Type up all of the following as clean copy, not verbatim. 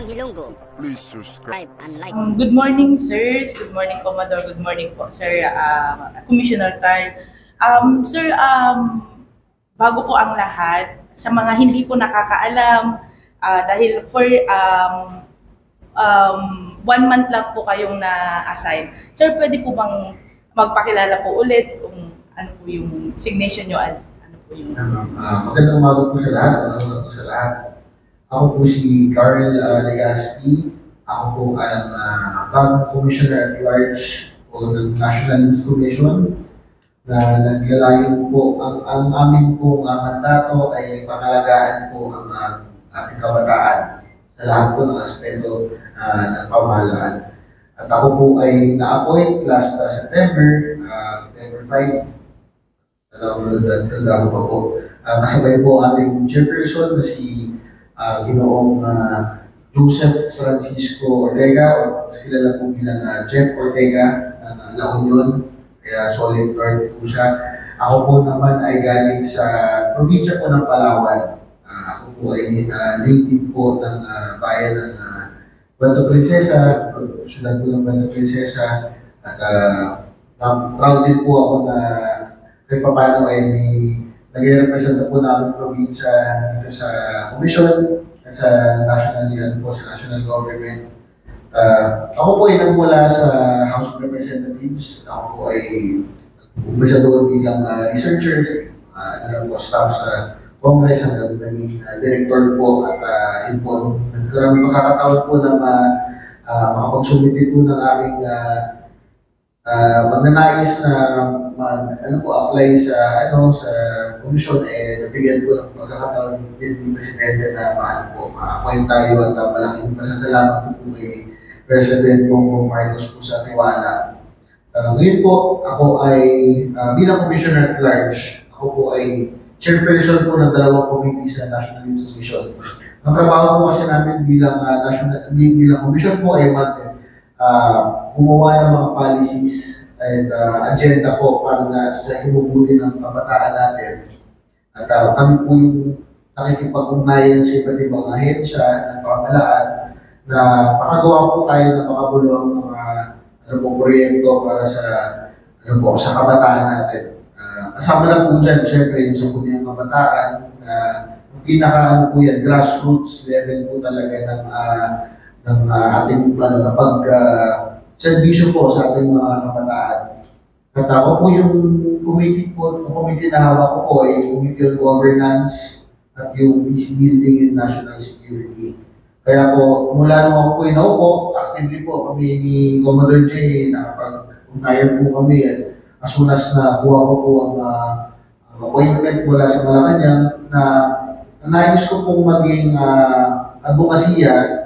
Hilonggo. Please subscribe And like. Good morning, sirs. Good morning, Commodore. Good morning po, Sir Commissioner Carl. Sir, bago po ang lahat, sa mga hindi po nakakaalam, dahil for 1 month lang po kayong na-assign. Sir, pwede po bang magpakilala po ulit kung ano po yung signation nyo? Ano po yung... Magandang umaga po sa lahat. Magandang po sa lahat. Ako po si Carl Legaspi. Ako po ang bagong Commissioner at Large o ng National Youth Commission na naglalayo po. Ang aming po mandato ay pangalagaan po ang ating kabataan sa lahat po ng aspeto ng pamahalaan. At ako po ay na-appoint last September 5. Tanda ko pa po. Kasabay po ating chairperson na si Ginoong Joseph Francisco Ortega, o mas kilala po bilang Jeff Ortega ng La Union, kaya solid third po siya. Ako po naman ay galing sa probinsya po ng Palawan. Ako po ay native po ng bayan ng Puerto Princesa, syudad po ng Puerto Princesa, at proud din po ako na kahit paano ay may nag-represent po namin probinsya dito sa komisyon at sa national government. Ako po ay nagmula sa House of Representatives. Ako po ay umpisa doon bilang researcher, staff sa Congress, hanggang naging director po, at yun po, nagkaroon makakataon po na makapagsumiti po ng aking magnanais na apply sa sa komisyon, nabigyan ko ng pagkakataon din ni Presidente na ma-appoint tayo, at malaking pasasalamat po kay President Bongbong Marcos po sa tiwala. Ngayon po, ako ay bilang Commissioner at Large, ako po ay chairperson po ng dalawang committee sa National Youth Commission. Ang trabaho po kasi namin bilang commission po ay gumawa ng mga policies at agenda po para na sa ibubuti ng kabataan natin. At kami po yung nakikipag-ugnayan sa iba't ibang ahensya ng pamahalaan na makagawa po tayo ng makabuluhang mga proyekto para sa sa kabataan natin. Kasama na po dyan, siyempre, yung sa puniyang kabataan na pinaka po yan, grassroots level po talaga ng ating serbisyo po sa ating mga kabataan. At ako po yung committee na hawak ko po ay Committee on Governance at yung Peace Building and National Security. Kaya po, mula nung ako po inaupo, actively po kami ni Commodore J, nakapag-ugnayan po kami as soon as na kuha ko po ang appointment mula sa Malacanang na nais ko pong maging advokasya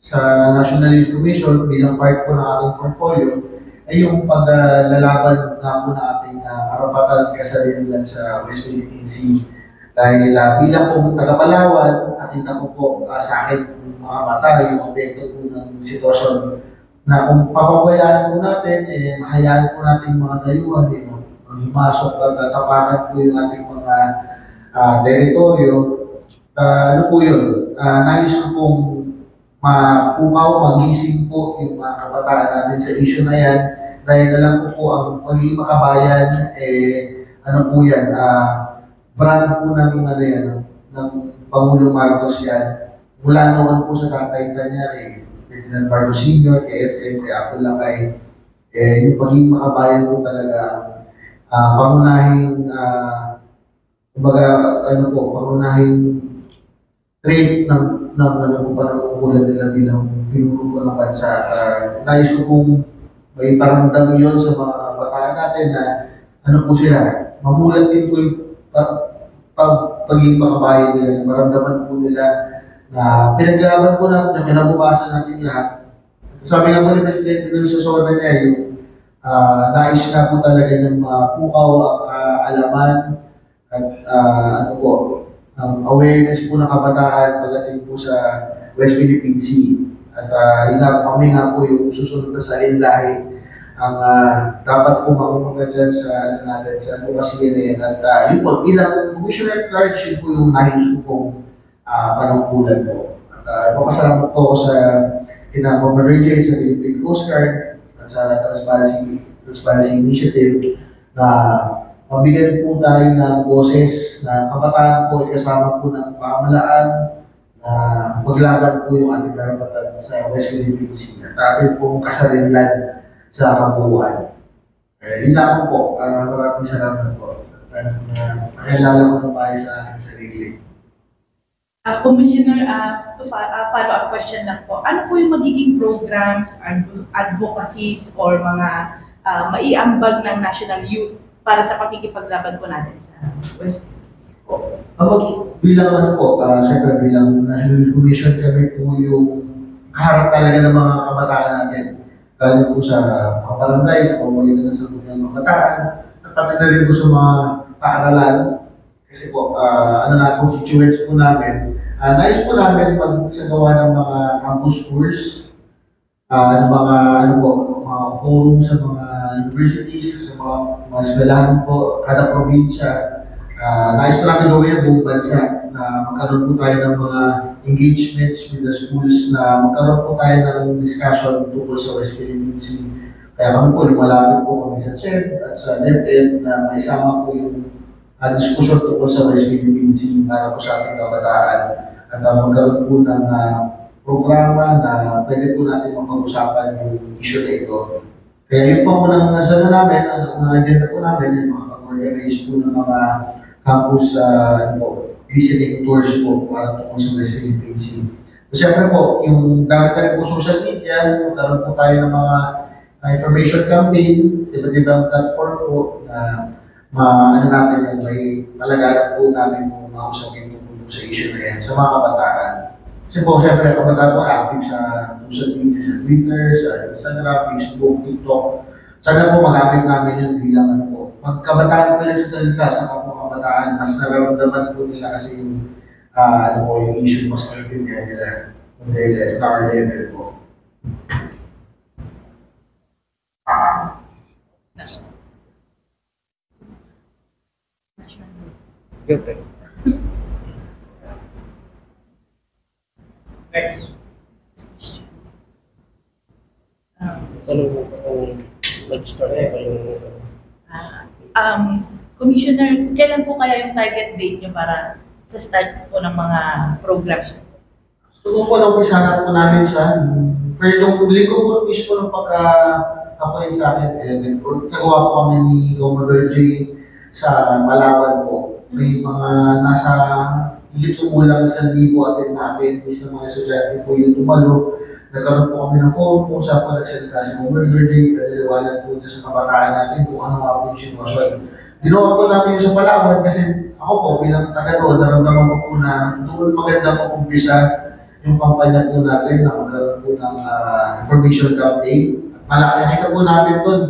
sa National Youth Commission bilang part po ng aking portfolio ay yung paglalaban nga po ng ating karapatan kasarilan sa West Philippine Sea. Dahil bilang po taga-Palawan, nakita ko po sa akin mga mata yung epekto po ng sitwasyon na kung papabayaan po natin, mahayaan po natin mga dayuhan, maghimasok at tapakan po yung ating mga teritoryo. Ano po yun? Nais ko pong mapukaw, magising po yung mga kabataan natin sa issue na yan, dahil alam ko po ang pagiging makabayan, ano po yan, brand po ng Pangulo Marcos yan. Mula noon po sa tatay niya, kay Ferdinand Marcos Sr., kay FM, kay Apo Lakay, yung pagiging makabayan po talaga ang pangunahing, pangunahing trait ng panunungkulan nila bilang pinuno ng bansa. Nais ko pong may paramdam yun sa mga kabataan natin na po sila, mamulat din po yung pagiging makabayan nila, na maramdaman po nila na pinaglaban po natin, na kinabukasan natin lahat. Sabi nga po ni Presidente dun sa SONA niya, yung nais na po talaga ng pukaw ang alaman at ang awareness po ng kabataan pagdating po sa West Philippine Sea. At kami nga po yung susunod na salinlahi ang dapat po makumunga dyan sa advocacy na yan. At yun po, bilang Commissioner at Large, yun po yung nahis ko pong panungkulan po. Papasalamat po ako sa kina Commander Jay sa Philippine Coast Guard at sa Transparency Initiative na mabigyan po tayo ng boses na kabataan po kasama po ng pamahalaan na maglaban po yung ating karapatan sa West Philippine Sea at ating pong kasarinlan sa kabuuan. Yun lang po. Maraming salamat po. Pakilala ko na tayo sa aking sarili. Commissioner, follow-up question lang po. Ano po yung magiging programs, advocacies, or mga maiambag ng national youth para sa pakikipaglaban po natin sa West Philippines? Bilang siyempre bilang National Commission kami po yung kaharap talaga ng mga kabataan natin. Galing po sa mga barangay, sa pamamagitan ng sagot ng mga kabataan, at pati na rin po sa mga paaralan. Kasi po, constituents po namin, nais po namin pagsagawa ng mga campus tours, mga forum sa mga universities, sa mga eskwelahan po, kada probinsya. Nais po namin gawin yung buong bansa na magkaroon po tayo ng mga engagements with the schools na magkaroon po tayo ng discussion tungkol sa West Philippine Sea. Kaya kami po, lumalapit po kami sa CHED at sa DepEd na maisama po yung diskusyon tungkol sa West Philippine Sea para po sa ating kabataan at magkaroon po ng programa na pwede po natin mapag-usapan yung issue na ito. Kaya yun po ang namin, ang agenda po namin, yung mga pag-organize po ng mga campus listening tours po para tungkol sa West Philippine Sea. So, siyempre po, yung gamit na rin po social media, magkaroon po tayo ng mga information campaign, iba't-ibang platform po na natin yan, may malagaran po natin kung mausapin tungkol sa issue na yan sa mga kabataan. Kasi po, siyempre, kabataan po active sa social media, sa Twitter, sa Instagram, Facebook, TikTok. Sana po magamit namin yun bilang magkabataan po lang sa salita sa kapwa kabataan, mas nararamdaman po nila kasi yung, yung issue, mas naiintindihan nila kung dahil our level po. Okay. Next. Ano kung nag-start na kayo? Commissioner, kailan po kaya yung target date nyo para sa start po ng mga programs? So po na-umpisa po namin siya. For yung linggo po mismo ng pagka-appoint sa akin, nagawa po kami ni Commodore J sa Palawan po. May mga nasa higit kumulang 1,000 atin natin, isa mga estudyante po yung tumalo. Nagkaroon po kami ng forum po sa po nagsalita si Commodore J, naliwanag po niya sa kabataan natin kung ano nga po yung sitwasyon. Ginawa po namin yung sa Palawan kasi ako po bilang taga doon, naramdaman ko po na doon maganda po umpisa yung kampanya po natin na magkaroon po ng information campaign. Nakita po namin doon,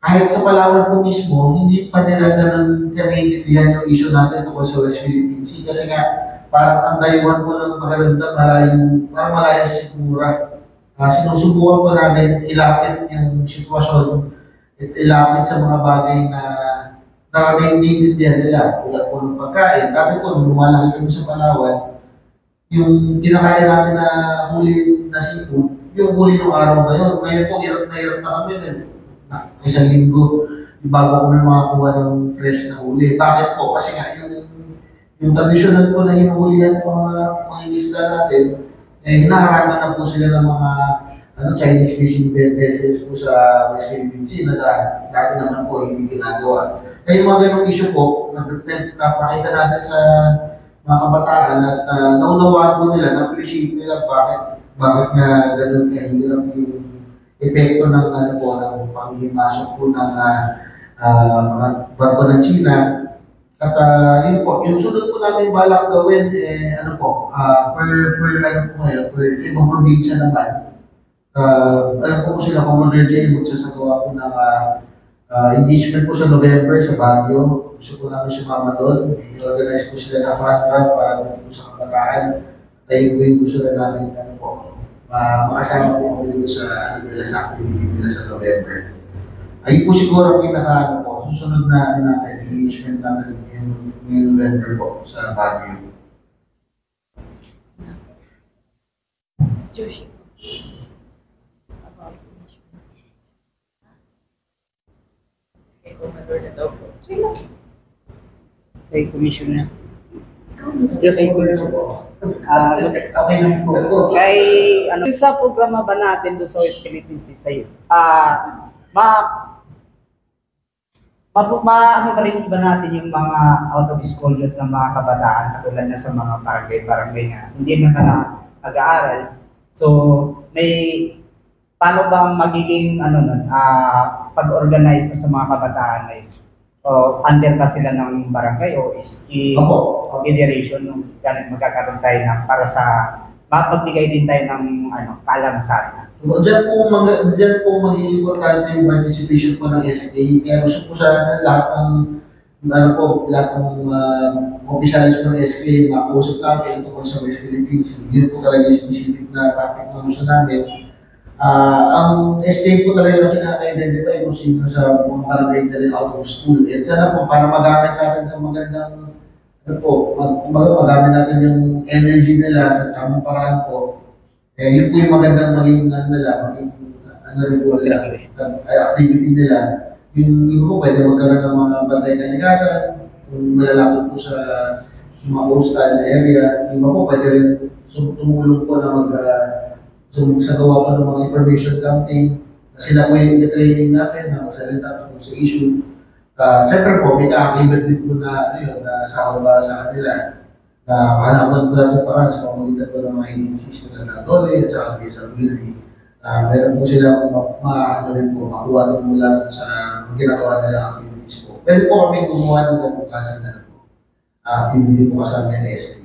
kahit sa Palawan po mismo, hindi pa nila ganun naiintindihan yung issue natin tungkol sa West Philippine Sea kasi nga parang ang dayuhan po ng pakiramdam, malayo sa sikmura. Sinusubukan po namin ilapit yung sitwasyon at ilapit sa mga bagay na naiintindihan nila. Tulad po ng pagkain. Dati po, nung lumalaki kami sa Palawan, yung kinakain namin na huli na seafood, yung huli ng araw na yun. Ngayon po, hirap na kami. Isang linggo, bago kami makakuha ng fresh na huli. Bakit po? Kasi nga, yung traditional po na hinuhulihan ng mga isla natin, hinaharangan na po sila ng mga Chinese fishing vessels po sa West Philippine Sea na dati naman po hindi ginagawa. Kaya yung mga ganong issue po, napakita natin sa mga kabataan at naunawaan po nila, na-appreciate nila bakit nga ganun kahirap yung epekto ng ng panghimasok po ng mga barko ng China. At yun po, yung sunod po namin balak gawin, per sa ibang probinsya naman, alam po sila, Commodore J, magsasagawa po ng engagement po sa November sa Baguio. Gusto po namin sumama doon. I-organize po sila na fun run para po sa kabataan. Tayo po yung gusto na namin makasama po kami sa sa activity nila sa November. Ayun po siguro ang susunod na natin, engagement natin ngayong November po sa Baguio. Joshi. About commission. Kay Commodore na daw po. Okay lang. Kay Commissioner. Yes, Kay Commissioner. Okay lang po. Kay ano sa programa ba natin doon sa West Philippines sa iyo? Ano ba rin ba natin yung mga out of school youth na mga kabataan katulad na sa mga barangay nga hindi naman na nag-aaral. So may paano ba magiging ano nun pag-organize na sa mga kabataan na yun? O under ba sila ng barangay o ski Opo. federation nung ganun magkakaroon tayo na para sa mapagbigay din tayo ng kaalaman. Diyan po magiging importante yung participation po ng SK. Kaya gusto po sana lahat lahat ng officials po ng SK makausap namin tungkol sa West Philippines. Yun po talaga yung specific na topic na gusto namin. Ang SK po talaga kasi nakaka-identify kung sino sa mga barangay na rin out of school. At sana po, para magamit natin sa magandang, magamit natin yung energy nila sa tamang paraan po. Yun po yung magandang maging rin po nila, activity nila. Yung iba po, pwede magkaroon ng mga bantay kalikasan, kung malalapit po sa mga coastal area. Yung iba po, pwede rin tumulong po na sa gawa pa ng mga information campaign, na sila po yung training natin na magsalita tungkol sa issue. Siyempre po, may kakaibat din po na sahod para sa kanila. Na mahanapan po natin parang sa pamamagitan po ng mga agencies po na Dole at saka DSWD. Meron po sila makuha rin mula sa ginagawa nila activities po. Pwede po kami gumawa ng ganong klase na activity po kasama ng SK.